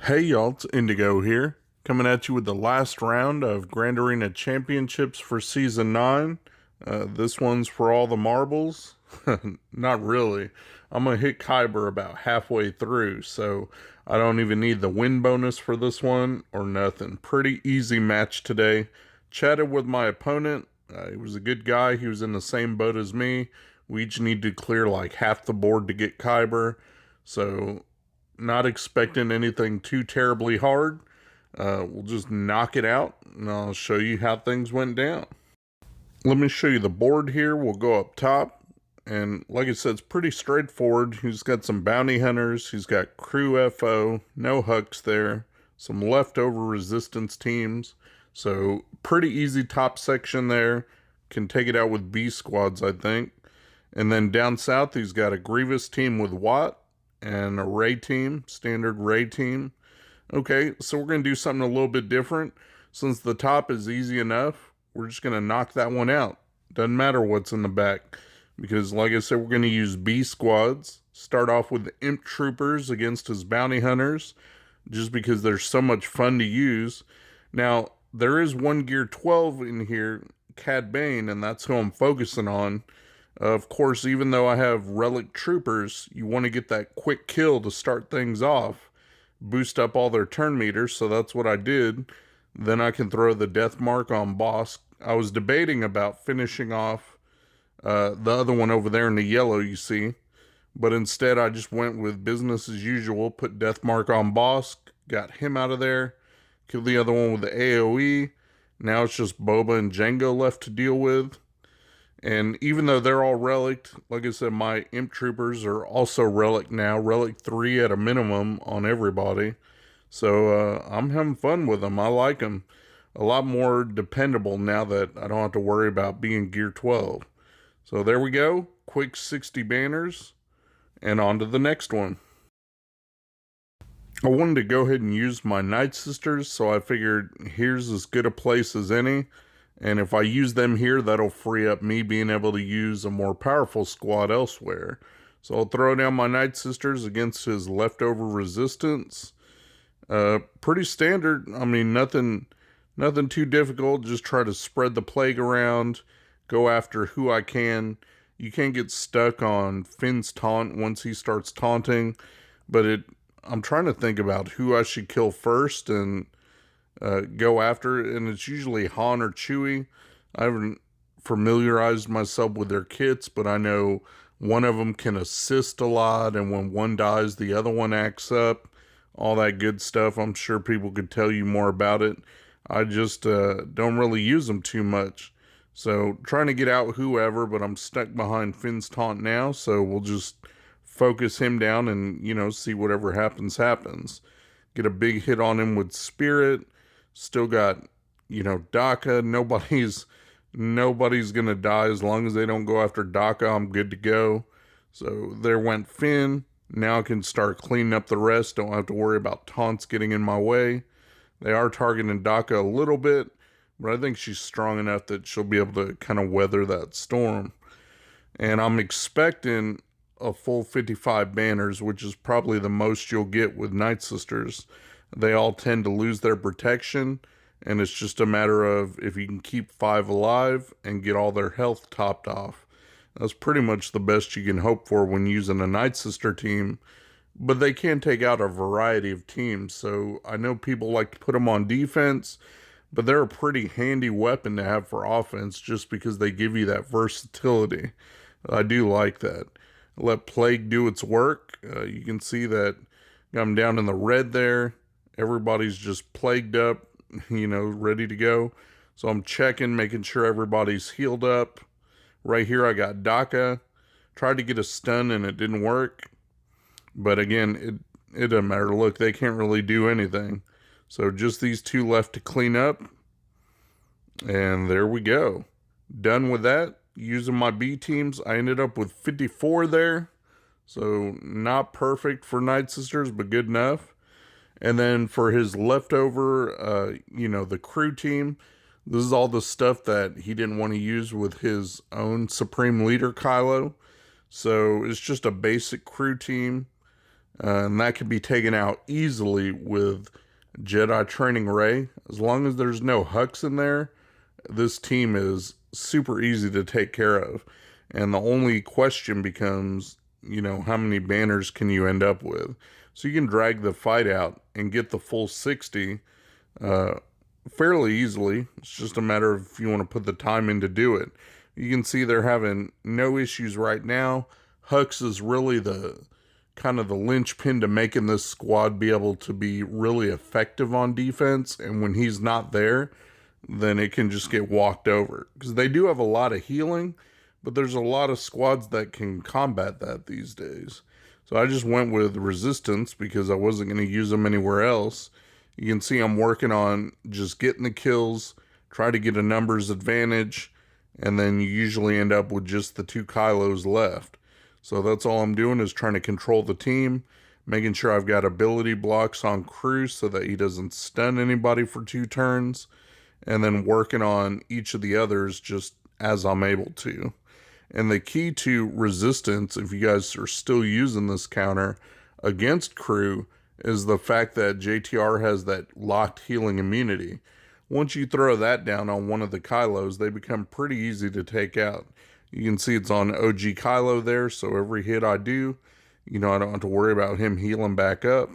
Hey y'all, it's Indigo here, coming at you with the last round of Grand Arena Championships for Season 9. This one's for all the marbles. Not really. I'm going to hit Kyber about halfway through, so I don't even need the win bonus for this one or nothing. Pretty easy match today. Chatted with my opponent. He was a good guy. He was in the same boat as me. We each need to clear like half the board to get Kyber. So not expecting anything too terribly hard. We'll just knock it out, and I'll show you how things went down. Let me show you the board here. We'll go up top, and like I said, it's pretty straightforward. He's got some bounty hunters. He's got crew FO, no Hucks there, some leftover resistance teams. So pretty easy top section there. Can take it out with B squads, I think. And then down south, he's got a Grievous team with Watt and a Ray team, standard Ray team. Okay, so we're going to do something a little bit different. Since the top is easy enough, we're just going to knock that one out. Doesn't matter what's in the back. Because like I said, we're going to use B squads. Start off with the Imp Troopers against his Bounty Hunters. Just because they're so much fun to use. Now, there is one Gear 12 in here, Cad Bane, and that's who I'm focusing on. Of course, even though I have Relic Troopers, you want to get that quick kill to start things off. Boost up all their turn meters, so that's what I did. Then I can throw the Death Mark on Boss. I was debating about finishing off the other one over there in the yellow, you see. But instead, I just went with business as usual. Put Death Mark on Boss. Got him out of there. Killed the other one with the AoE. Now it's just Boba and Jango left to deal with. And even though they're all relic, like I said, my Imp Troopers are also relic now. Relic 3 at a minimum on everybody. So I'm having fun with them. I like them. A lot more dependable now that I don't have to worry about being Gear 12. So there we go. Quick 60 banners. And on to the next one. I wanted to go ahead and use my Nightsisters, so I figured here's as good a place as any. And if I use them here, that'll free up me being able to use a more powerful squad elsewhere. So I'll throw down my Nightsisters against his leftover resistance. Pretty standard. I mean, nothing too difficult. Just try to spread the plague around. Go after who I can. You can't get stuck on Finn's taunt once he starts taunting. But I'm trying to think about who I should kill first and go after it, and it's usually Han or Chewie. I haven't familiarized myself with their kits, but I know one of them can assist a lot, and when one dies, the other one acts up. All that good stuff. I'm sure people could tell you more about it. I just don't really use them too much. So trying to get out whoever, but I'm stuck behind Finn's taunt now, so we'll just focus him down and, see whatever happens. Get a big hit on him with Spirit. Still got, DACA. Nobody's going to die as long as they don't go after DACA. I'm good to go. So there went Finn. Now I can start cleaning up the rest. Don't have to worry about taunts getting in my way. They are targeting DACA a little bit, but I think she's strong enough that she'll be able to kind of weather that storm. And I'm expecting a full 55 banners, which is probably the most you'll get with Nightsisters. They all tend to lose their protection, and it's just a matter of if you can keep 5 alive and get all their health topped off. That's pretty much the best you can hope for when using a Nightsister team, but they can take out a variety of teams, so I know people like to put them on defense, but they're a pretty handy weapon to have for offense just because they give you that versatility. I do like that. Let Plague do its work. You can see that I'm down in the red there. Everybody's just plagued up, ready to go. So I'm checking, making sure everybody's healed up. Right here I got DACA. Tried to get a stun and it didn't work. But again, it doesn't matter. Look, they can't really do anything. So just these two left to clean up. And there we go. Done with that. Using my B teams, I ended up with 54 there. So not perfect for Nightsisters, but good enough. And then for his leftover, the crew team, this is all the stuff that he didn't want to use with his own Supreme Leader, Kylo. So it's just a basic crew team. And that can be taken out easily with Jedi Training Ray. As long as there's no Hux in there, this team is super easy to take care of. And the only question becomes, how many banners can you end up with? So you can drag the fight out and get the full 60 fairly easily. It's just a matter of if you want to put the time in to do it. You can see they're having no issues right now. Hux is really the kind of the linchpin to making this squad be able to be really effective on defense. And when he's not there, then it can just get walked over. Because they do have a lot of healing, but there's a lot of squads that can combat that these days. So I just went with Resistance because I wasn't going to use them anywhere else. You can see I'm working on just getting the kills, try to get a numbers advantage, and then you usually end up with just the 2 Kylos left. So that's all I'm doing is trying to control the team, making sure I've got ability blocks on Crew so that he doesn't stun anybody for 2 turns, and then working on each of the others just as I'm able to. And the key to Resistance, if you guys are still using this counter against Crew, is the fact that JTR has that locked healing immunity. Once you throw that down on one of the Kylos, they become pretty easy to take out. You can see it's on OG Kylo there, so every hit I do, I don't have to worry about him healing back up.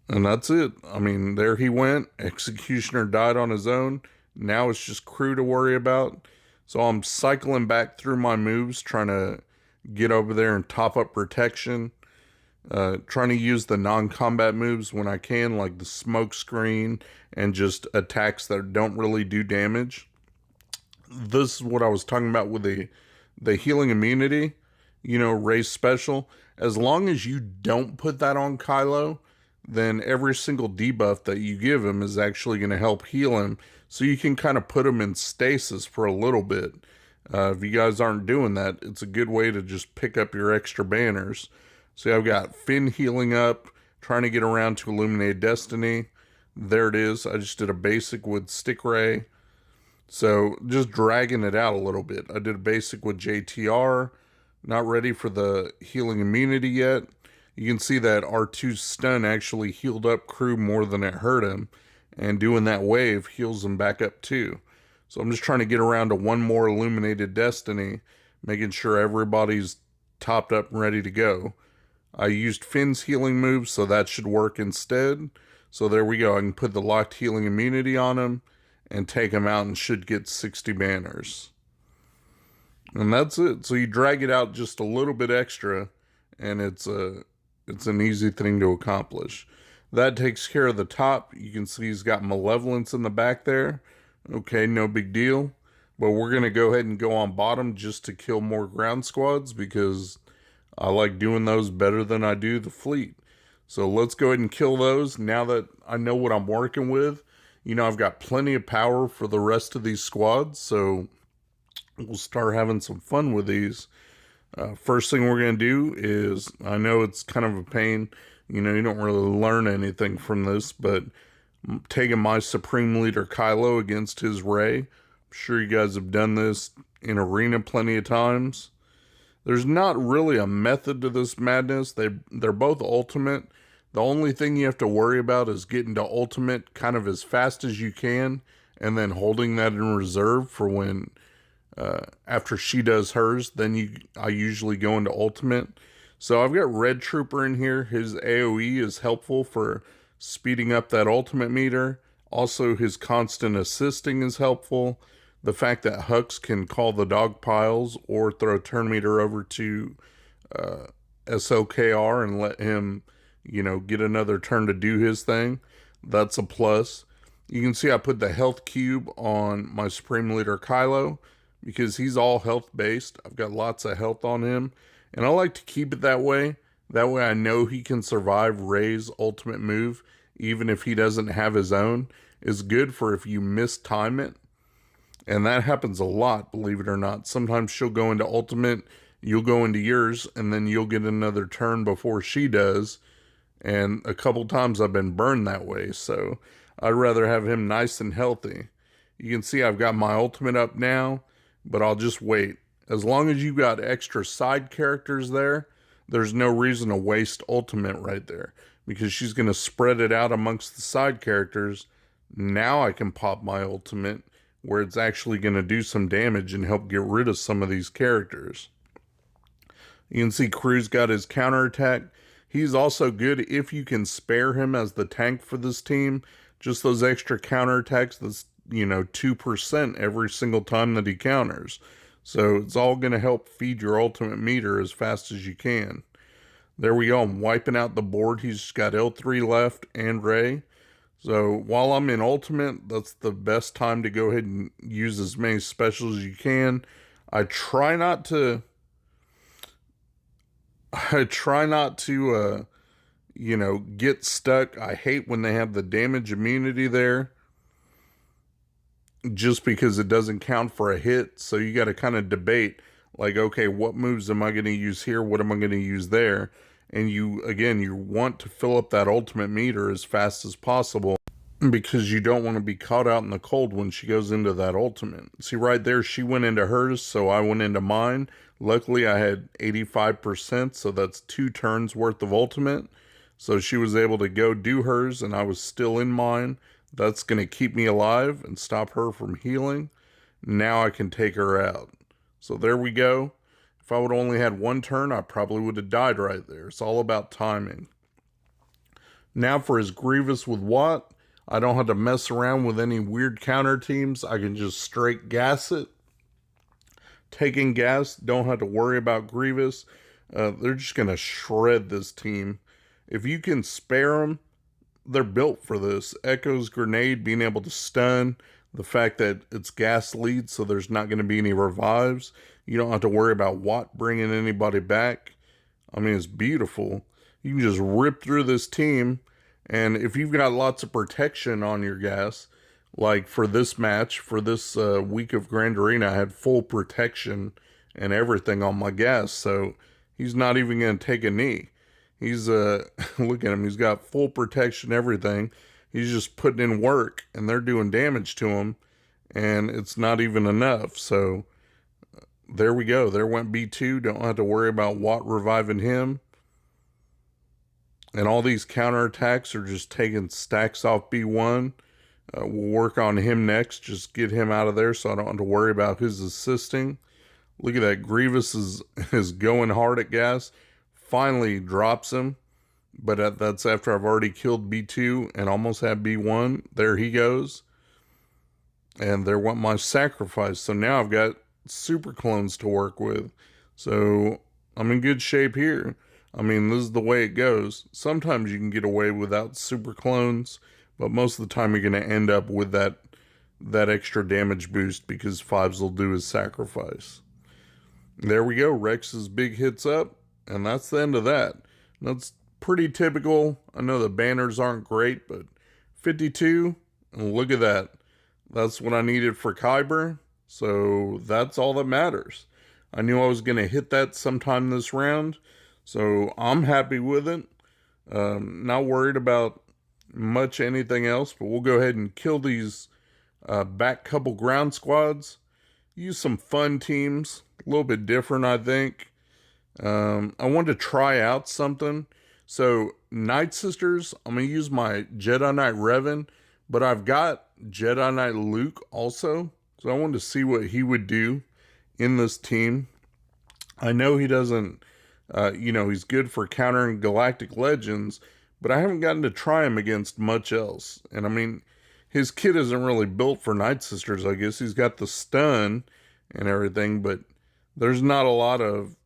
And that's it. I mean, there he went. Executioner died on his own. Now it's just Crew to worry about. So I'm cycling back through my moves, trying to get over there and top up protection. Trying to use the non-combat moves when I can, like the smoke screen and just attacks that don't really do damage. This is what I was talking about with the healing immunity, Ray's special. As long as you don't put that on Kylo, then every single debuff that you give him is actually going to help heal him. So you can kind of put him in stasis for a little bit. If you guys aren't doing that, it's a good way to just pick up your extra banners. See, I've got Finn healing up, trying to get around to Illuminated Destiny. There it is. I just did a basic with Stick Ray. So just dragging it out a little bit. I did a basic with JTR. Not ready for the healing immunity yet. You can see that R2's stun actually healed up Crew more than it hurt him. And doing that wave heals him back up too. So I'm just trying to get around to one more Illuminated Destiny, making sure everybody's topped up and ready to go. I used Finn's healing move, so that should work instead. So there we go. I can put the locked healing immunity on him and take him out and should get 60 banners. And that's it. So you drag it out just a little bit extra, and it's an easy thing to accomplish. That takes care of the top. You can see he's got Malevolence in the back there. Okay, no big deal. But we're going to go ahead and go on bottom just to kill more ground squads because I like doing those better than I do the fleet. So let's go ahead and kill those. Now that I know what I'm working with, I've got plenty of power for the rest of these squads. So we'll start having some fun with these. First thing we're going to do is, I know it's kind of a pain. You don't really learn anything from this, but I'm taking my Supreme Leader Kylo against his Rey. I'm sure you guys have done this in Arena plenty of times. There's not really a method to this madness. They're both ultimate. The only thing you have to worry about is getting to ultimate kind of as fast as you can, and then holding that in reserve for when, after she does hers, then I usually go into ultimate. So I've got Red Trooper in here. His AoE is helpful for speeding up that ultimate meter. Also, his constant assisting is helpful. The fact that Hux can call the dog piles or throw turn meter over to SLKR and let him, get another turn to do his thing. That's a plus. You can see I put the health cube on my Supreme Leader Kylo because he's all health based. I've got lots of health on him. And I like to keep it that way. That way I know he can survive Rey's ultimate move, even if he doesn't have his own. It's good for if you mistime it. And that happens a lot, believe it or not. Sometimes she'll go into ultimate, you'll go into yours, and then you'll get another turn before she does. And a couple times I've been burned that way, so I'd rather have him nice and healthy. You can see I've got my ultimate up now, but I'll just wait. As long as you've got extra side characters there, there's no reason to waste ultimate right there, because she's going to spread it out amongst the side characters. Now I can pop my ultimate where it's actually going to do some damage and help get rid of some of these characters. You can see Crew's got his counterattack. He's also good if you can spare him as the tank for this team. Just those extra counterattacks, that's, 2% every single time that he counters. So it's all going to help feed your ultimate meter as fast as you can. There we go. I'm wiping out the board. He's just got L3 left and Rey. So while I'm in ultimate, that's the best time to go ahead and use as many specials as you can. I try not to get stuck. I hate when they have the damage immunity there, just because it doesn't count for a hit. So you got to kind of debate, like, okay, what moves am I going to use here? What am I going to use there? And you want to fill up that ultimate meter as fast as possible, because you don't want to be caught out in the cold when she goes into that ultimate. See right there, she went into hers, so I went into mine. Luckily, I had 85%, so that's 2 turns worth of ultimate. So she was able to go do hers, and I was still in mine. That's going to keep me alive and stop her from healing. Now I can take her out. So there we go. If I would have only had 1 turn, I probably would have died right there. It's all about timing. Now for his Grievous with Watt, I don't have to mess around with any weird counter teams. I can just straight gas it. Taking gas, don't have to worry about Grievous. They're just going to shred this team. If you can spare them, they're built for this. Echo's grenade being able to stun, the fact that it's gas lead, so there's not going to be any revives. You don't have to worry about Watt bringing anybody back. I mean, it's beautiful. You can just rip through this team, and if you've got lots of protection on your gas, like for this match, for this week of Grand Arena, I had full protection and everything on my gas, so he's not even going to take a knee. He's, look at him, he's got full protection, everything. He's just putting in work, and they're doing damage to him, and it's not even enough. So there we go. There went B2. Don't have to worry about Watt reviving him. And all these counterattacks are just taking stacks off B1. We'll work on him next. Just get him out of there so I don't have to worry about his assisting. Look at that. Grievous is going hard at gas. Finally drops him. But that's after I've already killed B2 and almost had B1. There he goes. And there went my sacrifice. So now I've got super clones to work with. So I'm in good shape here. I mean, this is the way it goes. Sometimes you can get away without super clones, but most of the time you're going to end up with that extra damage boost because 5s will do his sacrifice. There we go. Rex's big hits up, and that's the end of that. That's pretty typical. I know the banners aren't great, but 52, and look at that. That's what I needed for Kyber, so that's all that matters. I knew I was going to hit that sometime this round, so I'm happy with it. Not worried about much anything else, but we'll go ahead and kill these back couple ground squads. Use some fun teams, a little bit different, I think. I wanted to try out something. So, Nightsisters, I'm going to use my Jedi Knight Revan, but I've got Jedi Knight Luke also. So I wanted to see what he would do in this team. I know he doesn't, he's good for countering Galactic Legends, but I haven't gotten to try him against much else. And I mean, his kit isn't really built for Nightsisters, I guess. He's got the stun and everything, but there's not a lot of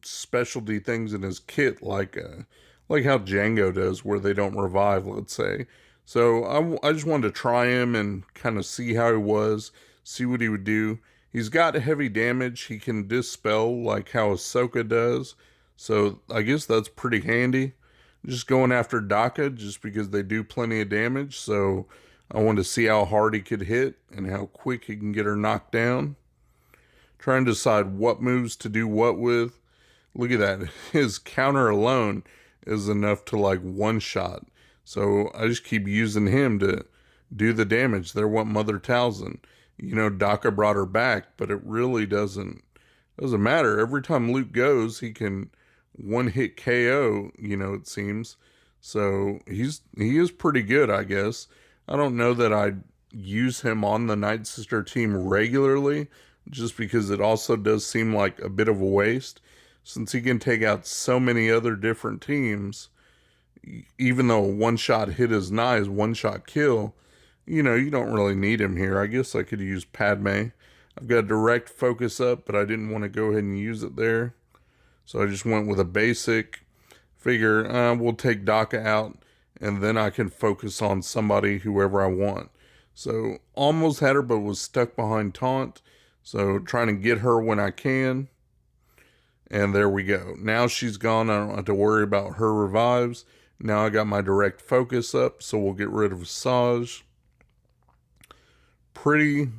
specialty things in his kit like how Django does, where they don't revive, let's say. So I just wanted to try him and kind of see how he was, see what he would do. He's got heavy damage. He can dispel like how Ahsoka does. So I guess that's pretty handy. Just going after Daka just because they do plenty of damage. So I wanted to see how hard he could hit and how quick he can get her knocked down. Trying to decide what moves to do what with. Look at that. His counter alone is enough to like one-shot. So I just keep using him to do the damage. There went Mother Talzin. Daka brought her back, but it really doesn't matter. Every time Luke goes, he can one-hit KO, it seems. So he is pretty good, I guess. I don't know that I'd use him on the Nightsister team regularly, just because it also does seem like a bit of a waste, since he can take out so many other different teams. Even though a one-shot hit is nice, one-shot kill, you don't really need him here. I guess I could use Padme. I've got direct focus up, but I didn't want to go ahead and use it there. So I just went with a basic. Figure, we'll take Daka out, and then I can focus on somebody, whoever I want. So almost had her, but was stuck behind taunt. So trying to get her when I can. And there we go. Now she's gone. I don't have to worry about her revives. Now I got my direct focus up, so we'll get rid of Visage. Pretty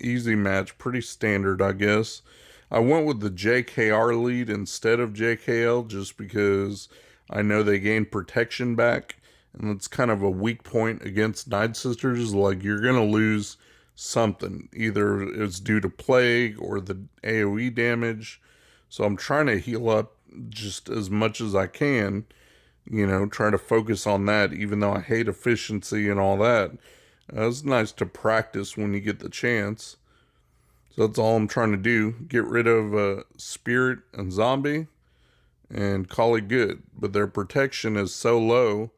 easy match, pretty standard, I guess. I went with the JKR lead instead of JKL just because I know they gain protection back, and it's kind of a weak point against Nightsisters. Like, you're going to lose something. Either it's due to plague or the AoE damage. So I'm trying to heal up just as much as I can, trying to focus on that, even though I hate efficiency and all that. It's nice to practice when you get the chance. So that's all I'm trying to do. Get rid of Spirit and Zombie and call it good. But their protection is so low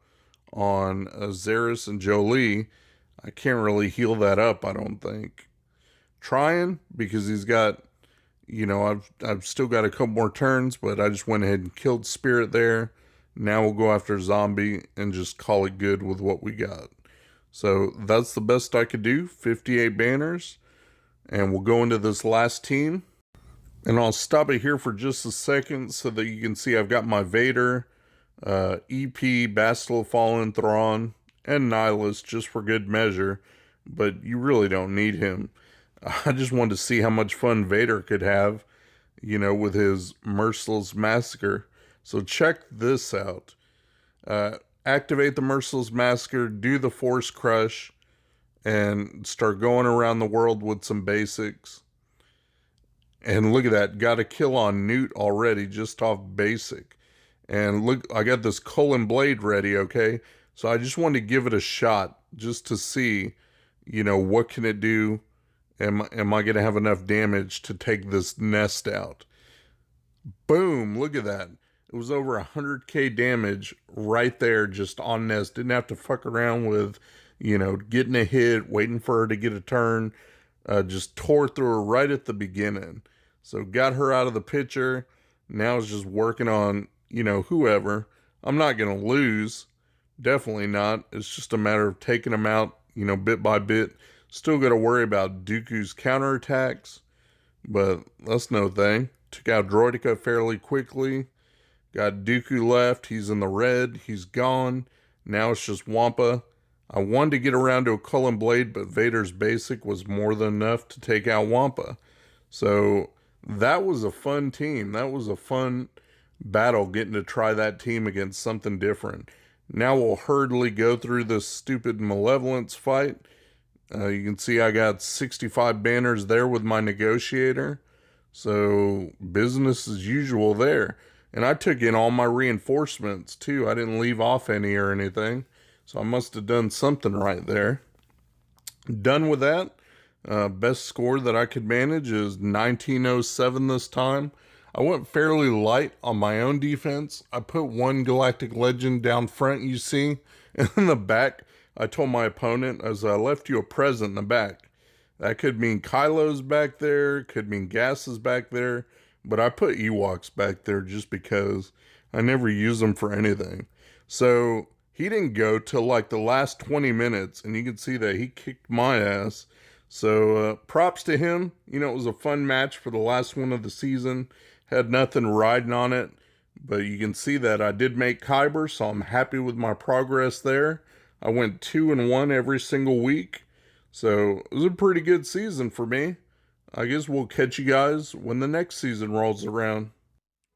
on Zaris and Jolie, I can't really heal that up, I don't think. Trying, because he's got, I've still got a couple more turns, but I just went ahead and killed Spirit there. Now we'll go after Zombie and just call it good with what we got. So that's the best I could do. 58 banners. And we'll go into this last team. And I'll stop it here for just a second so that you can see I've got my Vader, EP, Bastila Fallen, Thrawn, and Nihilus just for good measure. But you really don't need him. I just wanted to see how much fun Vader could have, with his Merciless Massacre. So check this out. Activate the Merciless Massacre, do the Force Crush, and start going around the world with some basics. And look at that. Got a kill on Newt already just off basic. And look, I got this Cullen Blade ready, okay? So I just wanted to give it a shot just to see, what can it do? Am I going to have enough damage to take this nest out? Boom. Look at that. It was over 100k damage right there just on nest. Didn't have to fuck around with getting a hit, waiting for her to get a turn. Just tore through her right at the beginning. So got her out of the picture. Now it's just working on, whoever. I'm not going to lose. Definitely not. It's just a matter of taking them out, bit by bit. Still got to worry about Dooku's counterattacks. But that's no thing. Took out Droideka fairly quickly. Got Dooku left. He's in the red. He's gone. Now it's just Wampa. I wanted to get around to a Cullen Blade, but Vader's basic was more than enough to take out Wampa. So that was a fun team. That was a fun battle, getting to try that team against something different. Now we'll hurriedly go through this stupid Malevolence fight. You can see I got 65 banners there with my negotiator. So business as usual there. And I took in all my reinforcements too. I didn't leave off any or anything. So I must have done something right there. Done with that. Best score that I could manage is 1907 this time. I went fairly light on my own defense. I put one Galactic Legend down front, you see. And in the back, I told my opponent, as I left you a present in the back. That could mean Kylo's back there. Could mean Gas is back there. But I put Ewoks back there just because I never use them for anything. So he didn't go till like the last 20 minutes. And you can see that he kicked my ass. So props to him. It was a fun match for the last one of the season. Had nothing riding on it. But you can see that I did make Kyber. So I'm happy with my progress there. I went 2-1 every single week. So it was a pretty good season for me. I guess we'll catch you guys when the next season rolls around.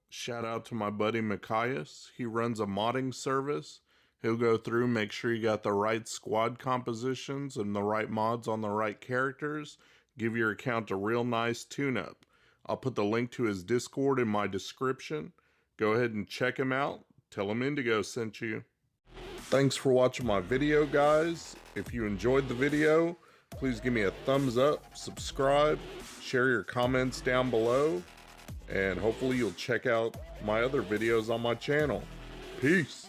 Shout out to my buddy Mikayas. He runs a modding service. He'll go through, make sure you got the right squad compositions and the right mods on the right characters. Give your account a real nice tune-up. I'll put the link to his Discord in my description. Go ahead and check him out. Tell him Indigo sent you. Thanks for watching my video, guys. If you enjoyed the video, please give me a thumbs up, subscribe, share your comments down below, and hopefully you'll check out my other videos on my channel. Peace.